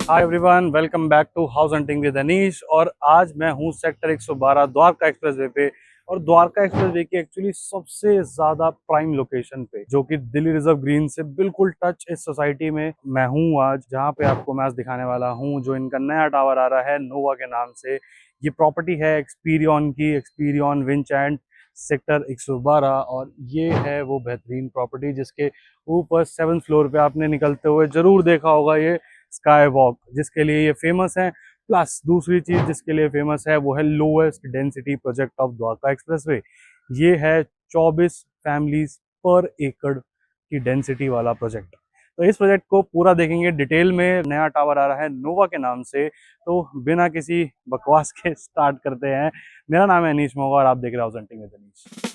Hi everyone, welcome back to house hunting with Anish. और आज मैं हूँ सेक्टर 112 द्वारका एक्सप्रेसवे पे। और द्वारका एक्सप्रेसवे की एक्चुअली सबसे ज्यादा प्राइम लोकेशन पे, जो कि दिल्ली रिजर्व ग्रीन से बिल्कुल टच इस सोसाइटी में मैं हूँ आज, जहाँ पे आपको मैं आज दिखाने वाला हूँ जो इनका नया टावर आ रहा है नोवा के नाम से। ये प्रॉपर्टी है एक्सपीरियन की, एक्सपीरियन विंच एंड सेक्टर 112। और ये है वो बेहतरीन प्रॉपर्टी जिसके ऊपर 7th फ्लोर पे आपने निकलते हुए जरूर देखा होगा ये स्काई वॉक, जिसके लिए ये फेमस है। प्लस दूसरी चीज जिसके लिए फेमस है वो है lowest density project of Dwarka expressway. ये है 24 फैमिलीज पर एकड़ की डेंसिटी वाला प्रोजेक्ट। तो इस प्रोजेक्ट को पूरा देखेंगे डिटेल में। नया टावर आ रहा है नोवा के नाम से। तो बिना किसी बकवास के स्टार्ट करते हैं। मेरा नाम है अनीश मोगा और आप देख रहे हो हाउस हंटिंग विद अनीश।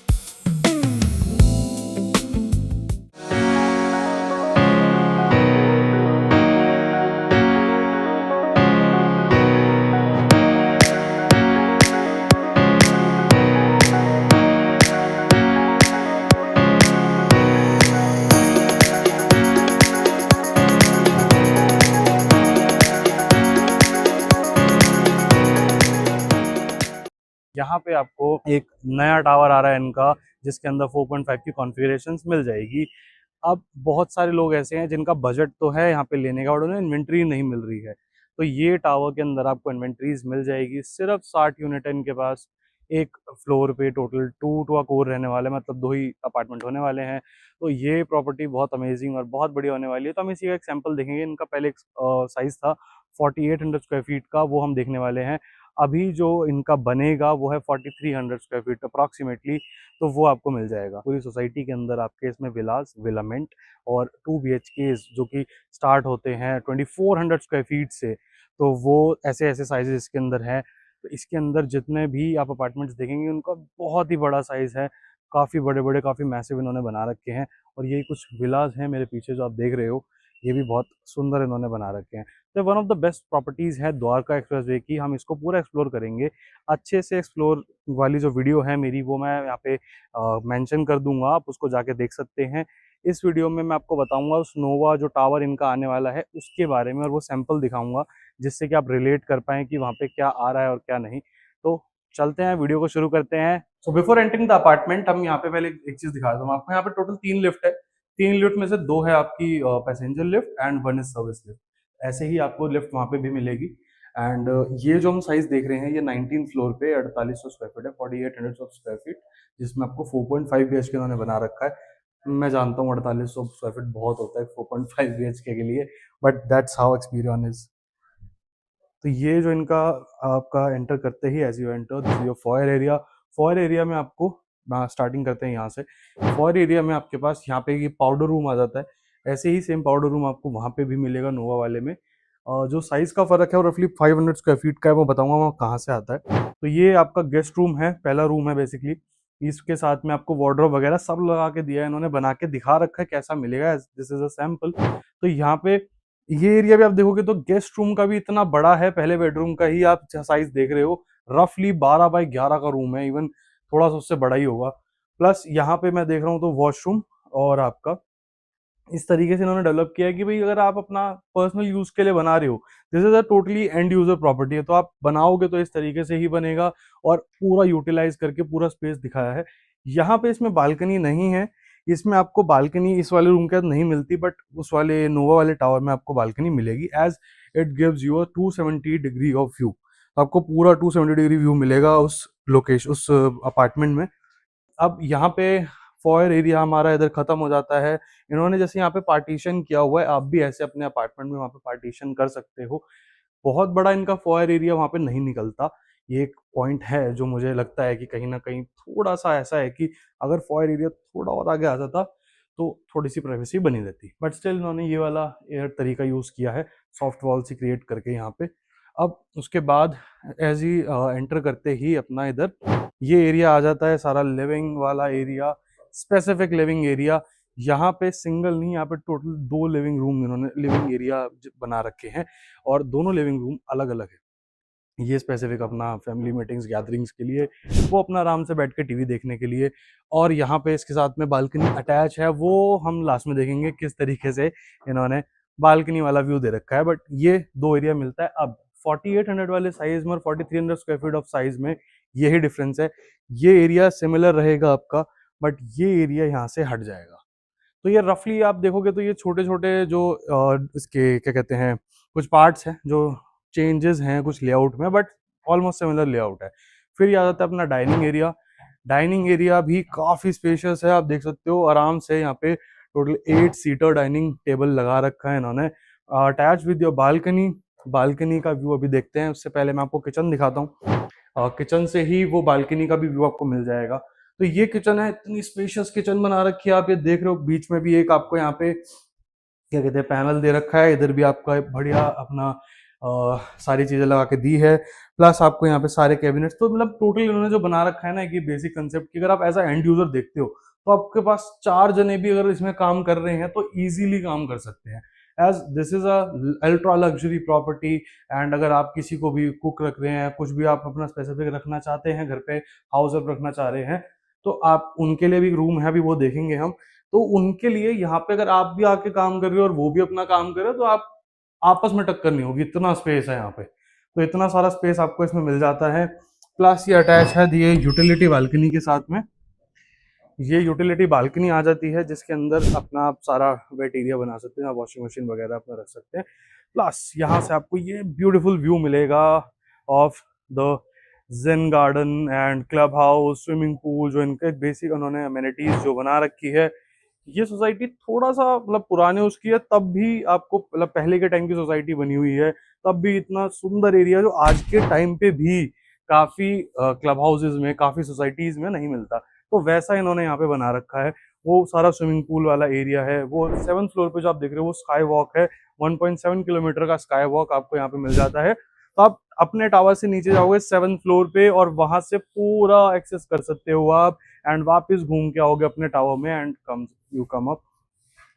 यहाँ पे आपको एक नया टावर आ रहा है इनका, जिसके अंदर 4.5 की कॉन्फ़िगरेशन मिल जाएगी। अब बहुत सारे लोग ऐसे हैं जिनका बजट तो है यहाँ पे लेने का, और उन्हें इन्वेंट्री नहीं मिल रही है। तो ये टावर के अंदर आपको इन्वेंट्रीज मिल जाएगी। सिर्फ 60 यूनिट है इनके पास। एक फ्लोर पे टोटल 2 अ कोर रहने वाले, मतलब 2 ही अपार्टमेंट होने वाले हैं। तो ये प्रॉपर्टी बहुत अमेजिंग और बहुत बढ़िया होने वाली है। तो हम इसी का एक सैंपल देखेंगे। इनका पहले एक साइज था 4800 स्क्वायर फीट का, वो हम देखने वाले हैं। अभी जो इनका बनेगा वो है 4300 स्क्वायर फीट अप्रॉक्सीमेटली। तो वो आपको मिल जाएगा। पूरी सोसाइटी के अंदर आपके इसमें विलास, विलामेंट और 2 BHK जो कि स्टार्ट होते हैं 2400 स्क्वायर फीट से। तो वो ऐसे ऐसे साइजेस इसके अंदर हैं। तो इसके अंदर जितने भी आप अपार्टमेंट्स देखेंगे उनका बहुत ही बड़ा साइज है। काफ़ी बड़े बड़े, काफ़ी मैसिव इन्होंने बना रखे हैं। और यही कुछ विलास हैं मेरे पीछे जो आप देख रहे हो, ये भी बहुत सुंदर इन्होंने बना रखे हैं। तो one of the best properties है द्वारका एक्सप्रेसवे की। हम इसको पूरा एक्सप्लोर करेंगे। अच्छे से एक्सप्लोर वाली जो वीडियो है मेरी, वो मैं यहाँ पे मेंशन कर दूंगा, आप उसको जाके देख सकते हैं। इस वीडियो में मैं आपको बताऊंगा उस नोवा जो टावर इनका आने वाला है उसके बारे में, और वो सैंपल दिखाऊंगा जिससे कि आप रिलेट कर पाएँ कि वहाँ पे क्या आ रहा है और क्या नहीं। तो चलते हैं, वीडियो को शुरू करते हैं। So before entering the apartment, हम यहाँ पे पहले एक चीज दिखा दूँ आपको। यहाँ पे टोटल 3 लिफ्ट है। 3 लिफ्ट में से 2 है आपकी passenger lift and 1 is service lift. ऐसे ही आपको लिफ्ट वहाँ पे भी मिलेगी। एंड ये जो हम साइज देख रहे हैं ये 19 फ्लोर पे 4800 स्क्वायर फीट है, 4800 स्क्वायर फीट, जिसमें आपको 4.5 BHK उन्होंने बना रखा है। मैं जानता हूँ 4800 स्क्वायर फीट बहुत होता है 4.5 BHK के लिए, but that's how experience is. तो ये जो इनका आपका एंटर करते ही, as you enter, this is your foyer area. Foyer area में आपको स्टार्टिंग करते हैं यहाँ से। फॉयर एरिया में आपके पास यहाँ पे ये पाउडर रूम आ जाता है। ऐसे ही सेम पाउडर रूम आपको वहाँ पे भी मिलेगा नोवा वाले में। जो साइज का फर्क है वो रफली 500 स्क्वायर फीट का है, वो बताऊंगा वहाँ कहाँ से आता है। तो ये आपका गेस्ट रूम है, पहला रूम है बेसिकली। इसके साथ में आपको वार्डरोब वगैरह सब लगा के दिया है इन्होंने, बना के दिखा रखा है कैसा मिलेगा। This is a sample. तो यहाँ पे ये एरिया भी आप देखोगे तो गेस्ट रूम का भी इतना बड़ा है, पहले बेडरूम का ही आप साइज देख रहे हो। रफली 12 बाई 11 का रूम है, इवन थोड़ा सा उससे बड़ा ही होगा। प्लस यहाँ पे मैं देख रहा हूँ तो वॉशरूम, और आपका इस तरीके से इन्होंने डेवलप किया है कि भाई अगर आप अपना पर्सनल यूज के लिए बना रहे हो, this is a totally and user property है, तो आप बनाओगे तो इस तरीके से ही बनेगा। और पूरा यूटिलाइज करके पूरा स्पेस दिखाया है। यहाँ पे इसमें बालकनी नहीं है। इसमें आपको बालकनी इस वाले रूम के अंदर नहीं मिलती, बट उस वाले नोवा वाले टावर में आपको बालकनी मिलेगी, as it gives you a 270 degree of view. आपको पूरा 270 डिग्री व्यू मिलेगा उस लोकेशन, उस अपार्टमेंट में। अब यहाँ पे फॉयर एरिया हमारा इधर खत्म हो जाता है। इन्होंने जैसे यहाँ पे पार्टीशन किया हुआ है, आप भी ऐसे अपने अपार्टमेंट में वहाँ पे पार्टीशन कर सकते हो। बहुत बड़ा इनका फॉयर एरिया वहाँ पे नहीं निकलता। ये एक पॉइंट है जो मुझे लगता है कि कहीं ना कहीं थोड़ा सा ऐसा है कि अगर फॉयर एरिया थोड़ा और आगे आ जाता तो थोड़ी सी प्राइवेसी बनी रहती। बट स्टिल इन्होंने ये वाला एयर तरीका यूज किया है, सॉफ्ट वॉल से क्रिएट करके यहाँ पे। अब उसके बाद एज ही एंटर करते ही अपना इधर ये एरिया आ जाता है, सारा लिविंग वाला एरिया, स्पेसिफिक लिविंग एरिया। यहाँ पे सिंगल नहीं, यहाँ पे टोटल 2 लिविंग रूम इन्होंने लिविंग एरिया बना रखे हैं, और दोनों लिविंग रूम अलग अलग है। ये स्पेसिफिक अपना फैमिली मीटिंग्स, गैदरिंग्स के लिए, वो अपना आराम से बैठ के टीवी देखने के लिए। और यहाँ पे इसके साथ में बालकनी अटैच है, वो हम लास्ट में देखेंगे किस तरीके से इन्होंने बालकनी वाला व्यू दे रखा है, बट ये 2 एरिया मिलता है। अब 4800 वाले साइज में और 4300 स्क्वायर फीट ऑफ साइज में यही डिफरेंस है। ये एरिया सिमिलर रहेगा आपका, बट ये एरिया यहाँ से हट जाएगा। तो ये रफली आप देखोगे तो ये छोटे छोटे जो इसके क्या कहते हैं, कुछ पार्ट्स हैं जो चेंजेस हैं कुछ लेआउट में, बट ऑलमोस्ट सिमिलर लेआउट है। फिर ये आ जाता है अपना डाइनिंग एरिया। डाइनिंग एरिया भी काफी स्पेशियस है, आप देख सकते हो आराम से। यहाँ पे टोटल 8 सीटर डाइनिंग टेबल लगा रखा है इन्होंने, attach with your balcony. Balcony का व्यू अभी देखते हैं, उससे पहले मैं आपको किचन दिखाता हूँ। किचन से ही वो बालकनी का भी व्यू आपको मिल जाएगा। तो ये किचन है, इतनी स्पेशियस किचन बना रखी है। आप ये देख रहे हो बीच में भी एक आपको यहाँ पे क्या कहते हैं पैनल दे रखा है, इधर भी आपका बढ़िया अपना सारी चीजें लगा के दी है। प्लस आपको यहाँ पे सारे कैबिनेट्स, तो मतलब टोटल इन्होंने जो बना रखा है ना कि बेसिक कंसेप्ट की अगर आप एज अ एंड यूजर देखते हो तो आपके पास 4 जने भी अगर इसमें काम कर रहे हैं तो इजीली काम कर सकते हैं, as this is a ultra luxury property. And अगर आप किसी को भी कुक रख रहे हैं, कुछ भी आप अपना स्पेसिफिक रखना चाहते हैं घर पे, हाउस हेल्प रखना चाह रहे हैं, तो आप उनके लिए भी रूम है, अभी वो देखेंगे हम। तो उनके लिए यहाँ पे अगर आप भी आके काम कर रहे हो और वो भी अपना काम कर रहे हो तो आप आपस में टक्कर नहीं होगी, इतना स्पेस है यहाँ पे। तो इतना सारा स्पेस आपको इसमें मिल जाता है। प्लस ये अटैच है ये यूटिलिटी बालकनी के साथ में। ये यूटिलिटी बालकनी आ जाती है जिसके अंदर अपना आप सारा वेट एरिया बना सकते हैं, आप वॉशिंग मशीन वगैरह अपना रख सकते हैं। प्लस यहाँ से आपको ये ब्यूटीफुल व्यू मिलेगा of the zen garden and club house, swimming pool, जो इनके बेसिक उन्होंने अमेनिटीज जो बना रखी है। ये सोसाइटी थोड़ा सा मतलब पुराने उसकी है, तब भी आपको मतलब पहले के टाइम की सोसाइटी बनी हुई है, तब भी इतना सुंदर एरिया जो आज के टाइम पे भी काफी क्लब हाउसेज में, काफी सोसाइटीज में नहीं मिलता, तो वैसा इन्होंने यहाँ पे बना रखा है। वो सारा स्विमिंग पूल वाला एरिया है। वो 7th फ्लोर पे जो आप देख रहे हो वो स्काई वॉक है, 1.7 किलोमीटर का स्काई वॉक आपको यहाँ पे मिल जाता है। तो आप अपने टावर से नीचे जाओगे 7th फ्लोर पे और वहां से पूरा एक्सेस कर सकते हो आप, एंड वापस घूम के आओगे अपने टावर में, and come you come up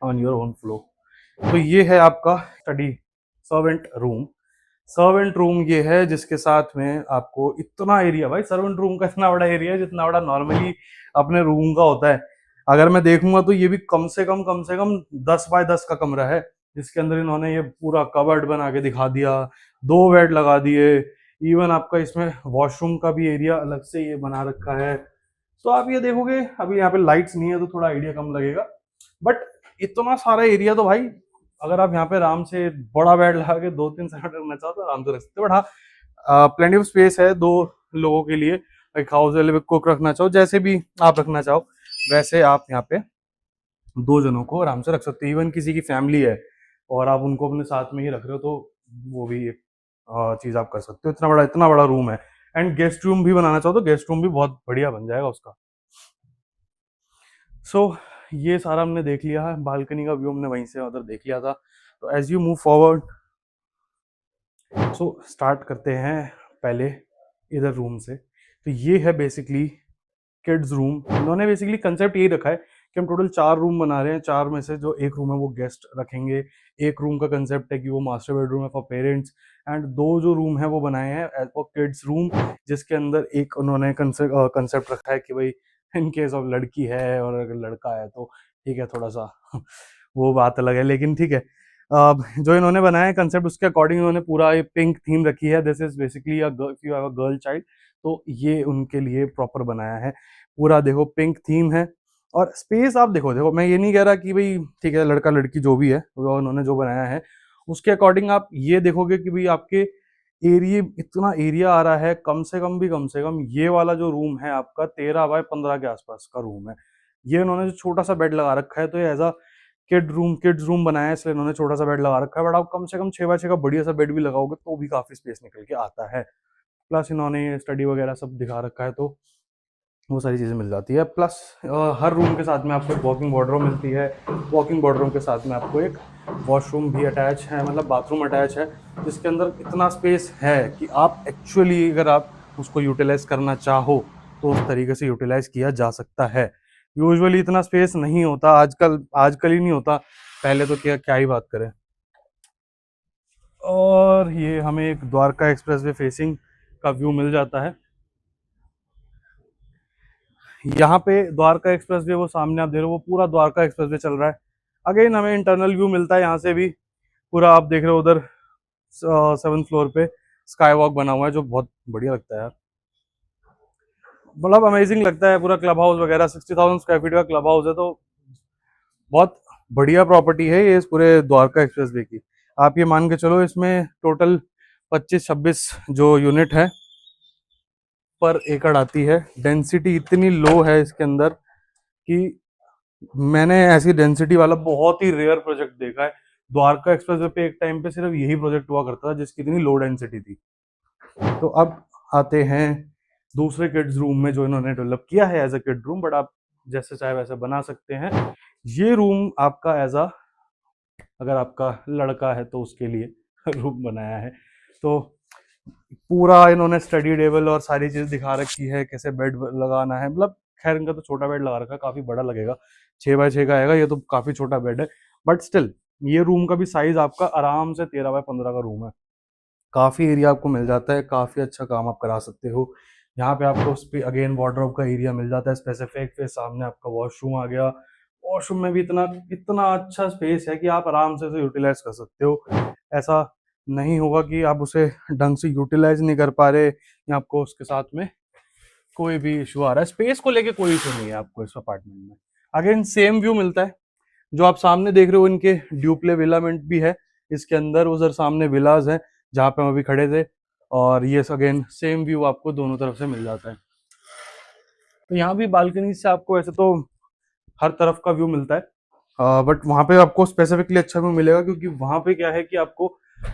on your own floor. तो ये है आपका study servant room. Servant room ये है जिसके साथ में आपको इतना एरिया, भाई सर्वेंट रूम का इतना बड़ा एरिया है जितना बड़ा नॉर्मली अपने रूम का होता है। अगर मैं देखूंगा तो ये भी कम से कम 10 बाय 10 का कमरा है, जिसके अंदर इन्होंने ये पूरा कबर्ड बना के दिखा दिया, 2 बेड लगा दिए। इवन आपका इसमें वॉशरूम का भी एरिया अलग से ये बना रखा है। तो आप ये देखोगे, अभी यहाँ पे लाइट्स नहीं है तो थोड़ा आइडिया कम लगेगा, बट इतना सारा एरिया तो भाई अगर आप यहाँ पे आराम से बड़ा बेड लगा के 2-3 सेकंड रखना चाहो तो आराम से रख सकते हो। बट हाँ, प्लेंटी ऑफ स्पेस है 2 लोगों के लिए। एक हाउस हेल्प, कुक रखना चाहो, जैसे भी आप रखना चाहो वैसे आप यहाँ पे 2 जनों को आराम से रख सकते हो। इवन किसी की फैमिली है और आप उनको अपने साथ में ही रख रहे हो तो वो भी एक चीज आप कर सकते हो। इतना बड़ा रूम है। एंड गेस्ट रूम भी बनाना चाहो तो गेस्ट रूम भी बहुत बढ़िया बन जाएगा उसका। सो ये सारा हमने देख लिया है, बालकनी का व्यू हमने वहीं से उधर देख लिया था। तो as you move forward, so start करते हैं पहले इधर रूम से। तो ये है बेसिकली किड्स रूम। इन्होंने बेसिकली कंसेप्ट यही रखा है कि हम टोटल 4 रूम बना रहे हैं, 4 में से जो एक रूम है वो गेस्ट रखेंगे। एक रूम का कंसेप्ट है कि वो मास्टर बेडरूम है फॉर पेरेंट्स, एंड 2 जो रूम है वो बनाए हैं एज फॉर किड्स रूम, जिसके अंदर एक उन्होंने कंसेप्ट रखा है कि भाई इन केस ऑफ लड़की है और अगर लड़का है तो ठीक है, थोड़ा सा वो बात अलग है, लेकिन ठीक है। जो इन्होंने बनाया है कंसेप्ट उसके अकॉर्डिंग इन्होंने पूरा ये पिंक थीम रखी है। This is basically a girl child, तो ये उनके लिए प्रॉपर बनाया है। पूरा देखो पिंक थीम है। और स्पेस आप देखो मैं ये नहीं कह रहा कि भाई ठीक है लड़का लड़की जो भी है वो उन्होंने जो बनाया है उसके अकॉर्डिंग आप ये देखोगे कि भाई आपके एरिया, इतना एरिया आ रहा है। कम से कम ये वाला जो रूम है आपका 13 बाय 15 के आसपास का रूम है। ये उन्होंने जो छोटा सा बेड लगा रखा है तो ये एज अ किड्स रूम बनाया है, इसलिए इन्होंने छोटा सा बेड लगा रखा है। बट आप कम से कम 6 बाय 6 का बढ़िया सा बेड भी लगाओगे तो भी काफी स्पेस निकल के आता है। प्लस इन्होंने स्टडी वगैरह सब दिखा रखा है तो वो सारी चीज़ें मिल जाती है। प्लस हर रूम के साथ में आपको एक वॉकिंग वार्डरोब मिलती है। वॉकिंग वार्डरोब के साथ में आपको एक वॉशरूम भी अटैच है, मतलब बाथरूम अटैच है, जिसके अंदर इतना स्पेस है कि आप एक्चुअली अगर आप उसको यूटिलाइज करना चाहो तो उस तरीके से यूटिलाइज किया जा सकता है। यूजुअली इतना स्पेस नहीं होता, आजकल ही नहीं होता, पहले तो क्या क्या ही बात करें। और ये हमें एक द्वारका एक्सप्रेसवे फेसिंग का व्यू मिल जाता है। यहाँ पे द्वारका एक्सप्रेसवे वो सामने आप देख रहे हो वो पूरा द्वारका एक्सप्रेसवे चल रहा है। अगेन हमें इंटरनल व्यू मिलता है यहाँ से भी। पूरा आप देख रहे हो उधर 7th फ्लोर पे स्काई वॉक बना हुआ है जो बहुत बढ़िया लगता है यार, मतलब अमेजिंग लगता है। पूरा क्लब हाउस वगैरह 60,000 स्क्वायर फीट का क्लब हाउस है, तो बहुत बढ़िया प्रॉपर्टी है ये इस पूरे द्वारका एक्सप्रेसवे की। आप ये मान के चलो इसमें टोटल 25-26 जो यूनिट है पर एकड़ आती है। डेंसिटी इतनी लो है इसके अंदर कि मैंने ऐसी डेंसिटी वाला बहुत ही रेयर प्रोजेक्ट देखा है। द्वारका एक्सप्रेसवे पे एक टाइम पे सिर्फ यही प्रोजेक्ट हुआ करता था जिसकी इतनी लो डेंसिटी थी। तो अब आते हैं दूसरे किड्स रूम में जो इन्होंने डेवलप किया है as a kid room, but आप जैसे चाहे वैसे बना सकते हैं। ये रूम आपका एज अ, अगर आपका लड़का है तो उसके लिए रूम बनाया है। तो पूरा इन्होंने स्टडी टेबल और सारी चीज दिखा रखी है, कैसे बेड लगाना है। मतलब खैर इनका तो छोटा बेड लगा रखा है, काफी बड़ा लगेगा, 6x6 का आएगा, ये तो काफी छोटा बेड है। बट स्टिल ये रूम का भी साइज आपका आराम से 13x15 का रूम है। काफी एरिया आपको मिल जाता है, काफी अच्छा काम आप करा सकते हो। यहाँ पे आपको अगेन वार्डरोब का एरिया मिल जाता है स्पेसिफिक, फिर सामने आपका वॉशरूम आ गया। वॉशरूम में भी इतना इतना अच्छा स्पेस है कि आप आराम से उसे यूटिलाइज कर सकते हो। ऐसा नहीं होगा कि आप उसे ढंग से यूटिलाइज नहीं कर पा रहे या आपको उसके साथ में कोई भी इशू आ रहा है। स्पेस को लेके कोई इशू नहीं है आपको इस अपार्टमेंट में। अगेन सेम व्यू मिलता है जो आप सामने देख रहे हो, इनके ड्यूप्ले विलामेंट भी है इसके अंदर। उधर सामने विलाज है जहाँ पे हम अभी खड़े थे, और ये अगेन सेम व्यू आपको दोनों तरफ से मिल जाता है। तो यहाँ भी बालकनी से आपको ऐसे तो हर तरफ का व्यू मिलता है, बट वहाँ पे आपको स्पेसिफिकली अच्छा व्यू मिलेगा क्योंकि वहाँ पे क्या है कि आपको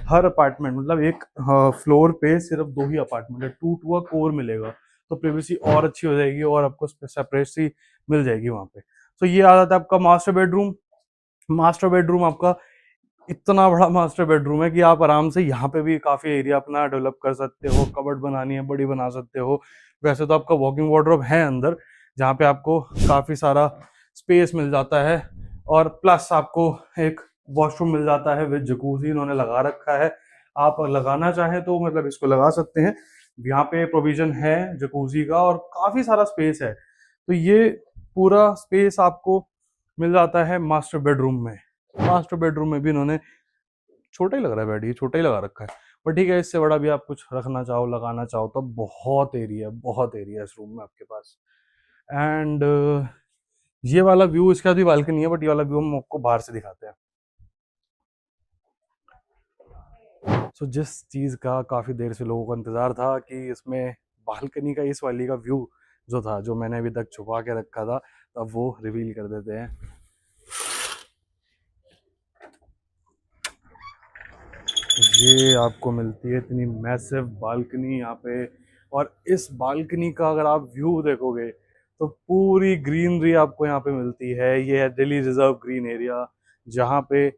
हर अपार्टमेंट, मतलब एक फ्लोर पे सिर्फ 2 ही अपार्टमेंट है, 2 टू कोर मिलेगा। तो प्रिवेसी और अच्छी हो जाएगी और आपको सेपरेसी मिल जाएगी वहाँ पे। तो ये आ जाता है आपका मास्टर बेडरूम। मास्टर बेडरूम आपका इतना बड़ा मास्टर बेडरूम है कि आप आराम से यहाँ पे भी काफी एरिया अपना डेवलप कर सकते हो। कबर्ड बनानी है बड़ी बना सकते हो। वैसे तो आपका वॉकिंग वार्डरोब है अंदर जहाँ पे आपको काफी सारा स्पेस मिल जाता है, और प्लस आपको एक वॉशरूम मिल जाता है विद जकूजी इन्होंने लगा रखा है। आप लगाना चाहें तो मतलब इसको लगा सकते हैं, यहाँ पे प्रोविजन है जकूजी का और काफी सारा स्पेस है। तो ये पूरा स्पेस आपको मिल जाता है मास्टर बेडरूम में। मास्टर बेडरूम में भी इन्होंने छोटा ही लग रहा है बेड, ये छोटा ही लगा रखा है, पर ठीक है, इससे बड़ा भी आप कुछ रखना चाहो लगाना चाहो तो बहुत एरिया, बहुत एरिया इस रूम में आपके पास। एंड ये वाला व्यू, इसका भी बालकनी है बट ये वाला व्यू हम आपको बाहर से दिखाते हैं। सो जिस चीज का काफी देर से लोगों को इंतजार था कि इसमें बालकनी का इस वाली का व्यू जो था, जो मैंने अभी तक छुपा के रखा था, अब वो रिवील कर देते हैं। ये आपको मिलती है इतनी मैसिव बालकनी यहाँ पे, और इस बालकनी का अगर आप व्यू देखोगे तो पूरी ग्रीनरी आपको यहाँ पे मिलती है। ये है दिल्ली रिजर्व ग्रीन एरिया, जहाँ पे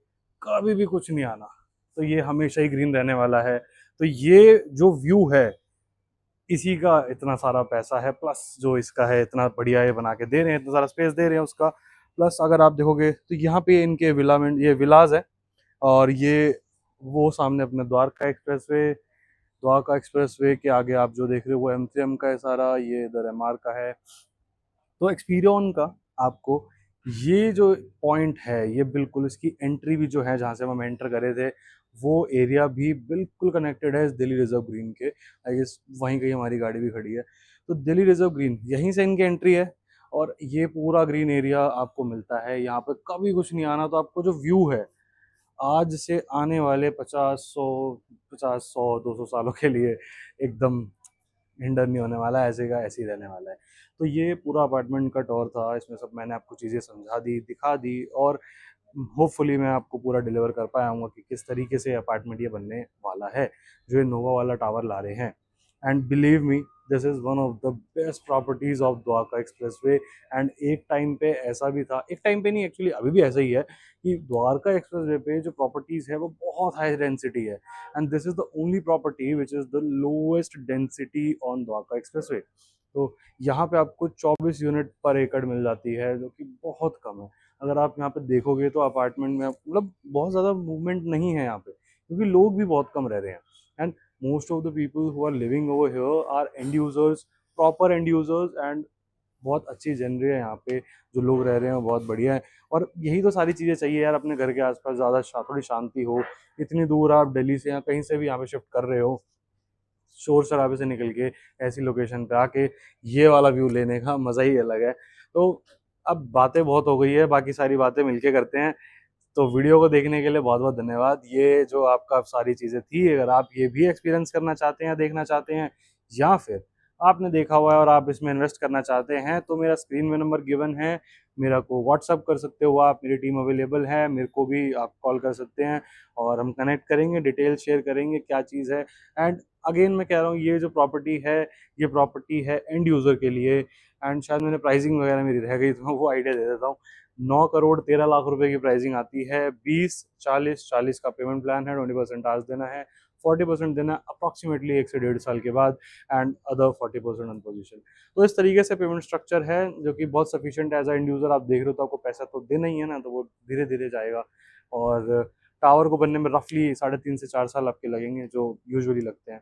कभी भी कुछ नहीं आना, तो ये हमेशा ही ग्रीन रहने वाला है। तो ये जो व्यू है इसी का इतना सारा पैसा है, प्लस जो इसका है इतना बढ़िया ये बना के दे रहे हैं, इतना सारा स्पेस दे रहे हैं उसका। प्लस अगर आप देखोगे तो यहाँ पे इनके विला में ये विलाज है, और ये वो सामने अपने द्वारका एक्सप्रेसवे के आगे आप जो देख रहे हो वो M3M का है सारा, ये इधर MR का है। तो एक्सपीरियन का आपको ये जो पॉइंट है, ये बिल्कुल इसकी एंट्री भी जो है जहाँ से हम एंटर करे थे वो एरिया भी बिल्कुल कनेक्टेड है इस दिल्ली रिजर्व ग्रीन के। आई गेस वहीं कहीं हमारी गाड़ी भी खड़ी है, तो दिल्ली रिजर्व ग्रीन यहीं से इनकी एंट्री है, और ये पूरा ग्रीन एरिया आपको मिलता है। यहाँ पे कभी कुछ नहीं आना, तो आपको जो व्यू है आज से आने वाले 50 100 200 सालों के लिए एकदम हिंडर नहीं होने वाला है, ऐसे का ऐसे ही रहने वाला है। तो ये पूरा अपार्टमेंट का टूर था, इसमें सब मैंने आपको चीज़ें समझा दी, दिखा दी, और होपफुली मैं आपको पूरा डिलीवर कर पाया हूँ कि किस तरीके से अपार्टमेंट ये बनने वाला है जो ये नोवा वाला टावर ला रहे हैं। And believe me, this is one of the best properties of Dwarka expressway. And एक टाइम पे ऐसा भी था, एक टाइम पे नहीं एक्चुअली अभी भी ऐसा ही है, कि द्वारका एक्सप्रेसवे पे जो प्रॉपर्टीज़ है वो बहुत हाई डेंसिटी है, and this is the only property which is the lowest density on Dwarka expressway. तो यहाँ पे आपको 24 यूनिट पर एकड़ मिल जाती है, जो कि बहुत कम है। अगर आप यहाँ पे देखोगे तो अपार्टमेंट में मतलब बहुत ज़्यादा मूवमेंट नहीं है यहाँ पे, क्योंकि लोग भी बहुत कम रह रहे हैं। And most of the people who are living over here are end users, proper end users, and बहुत अच्छी जनरी है यहाँ पे, जो लोग रह रहे हैं वो बहुत बढ़िया है। और यही तो सारी चीज़ें चाहिए यार अपने घर के आसपास, ज़्यादा थोड़ी शांति हो। इतनी दूर आप दिल्ली से या कहीं से भी यहाँ पे शिफ्ट कर रहे हो, शोर शराबे से निकल के ऐसी लोकेशन पे आके ये वाला व्यू लेने का मज़ा ही अलग है। तो अब बातें बहुत हो गई है, बाकी सारी बातें मिलके करते हैं। तो वीडियो को देखने के लिए बहुत बहुत धन्यवाद। ये जो आपका सारी चीज़ें थी, अगर आप ये भी एक्सपीरियंस करना चाहते हैं, देखना चाहते हैं, या फिर आपने देखा हुआ है और आप इसमें इन्वेस्ट करना चाहते हैं, तो मेरा स्क्रीन में नंबर गिवन है, मेरा को व्हाट्सअप कर सकते हो आप, मेरी टीम अवेलेबल है, मेरे को भी आप कॉल कर सकते हैं और हम कनेक्ट करेंगे, डिटेल शेयर करेंगे क्या चीज़ है। एंड अगेन मैं कह रहा हूँ, ये जो प्रॉपर्टी है, ये प्रॉपर्टी है एंड यूज़र के लिए। एंड शायद मैंने प्राइसिंग वगैरह मेरी रह गई तो मैं वो आइडिया दे देता हूँ। 9 करोड़ 13 लाख रुपए की प्राइसिंग आती है। 20-40-40 का पेमेंट प्लान है, 20% आज देना है, 40% देना अप्रॉक्सीमेटली 1 से 1.5 साल के बाद, एंड अदर 40% ऑन पोजीशन। तो इस तरीके से पेमेंट स्ट्रक्चर है, जो कि बहुत सफिशिएंट है। एज अ एंड यूजर आप देख रहे हो तो आपको पैसा तो देना ही है ना, तो वो धीरे धीरे जाएगा। और टावर को बनने में रफली 3.5 से 4 साल आपके लगेंगे, जो यूजुअली लगते हैं।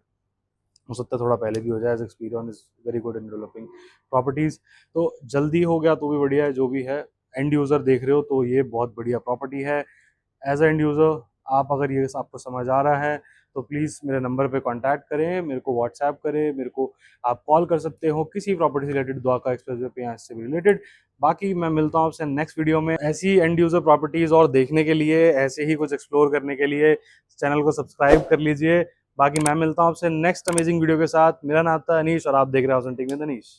हो सकता है थोड़ा पहले भी हो जाए, as experience is very good in developing properties. तो जल्दी हो गया तो भी बढ़िया है, जो भी है। एंड यूजर देख रहे हो तो ये बहुत बढ़िया प्रॉपर्टी है। एज एंड यूज़र आप अगर ये आपको समझ आ रहा है तो प्लीज़ मेरे नंबर पे कांटेक्ट करें, मेरे को व्हाट्सएप करें, मेरे को आप कॉल कर सकते हो किसी प्रॉपर्टी से रिलेटेड, द्वारका एक्सप्रेसवे पे या इससे भी रिलेटेड। बाकी मैं मिलता हूँ आपसे नेक्स्ट वीडियो में। ऐसी एंड यूज़र प्रॉपर्टीज़ और देखने के लिए, ऐसे ही कुछ एक्सप्लोर करने के लिए चैनल को सब्सक्राइब कर लीजिए। बाकी मैं मिलता हूँ आपसे नेक्स्ट अमेजिंग वीडियो के साथ। मेरा नाम था अनीश और आप देख रहे हो ऑसम टेक विद अनीश।